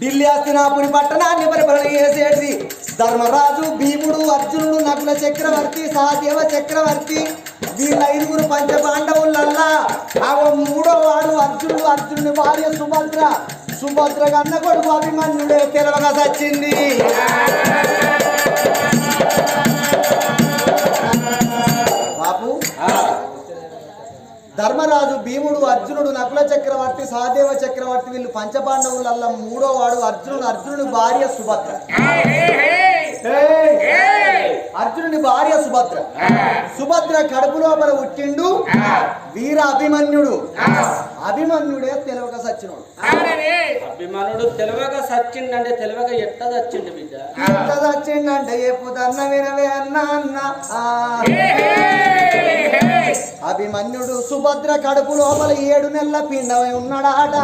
ఢిల్లీ హస్తినాపురి పట్టణాన్ని పరిపాలన చేసేది ధర్మరాజు, భీముడు, అర్జునుడు, నకుల చక్రవర్తి, సహదేవ చక్రవర్తి వీళ్ళ 5గురు పంచపాండవులల్లా మూడో వాడు అర్జునుడు. అర్జునుడి భార్య సుభద్ర కన్న కొడుకు అభిమన్యుడే తెలవగా సచ్చింది. బాబు ధర్మరాజు, భీముడు, అర్జునుడు, నకుల చక్రవర్తి, సహదేవ చక్రవర్తి వీళ్ళు పంచపాండవులల్లా మూడో వాడు అర్జునుడు. అర్జునుడి భార్య సుభద్ర. అర్జునుడి భార్య సుభద్ర కడుపు లోపల పుట్టిండు వీర అభిమన్యుడు. అభిమన్యుడే తెలవక సచ్చినోడు. అభిమన్యుడు తెలవక సచ్చిండంటే తెలవక ఎట్ట సచ్చిండు బిడ్డ? ఎట్ట సచ్చిండంటే ఎప్పుదన్న వినవే అన్న అభిమన్యుడు సుభద్ర కడుపు లోపల 7 నెలల పిండమై ఉన్నాడాట.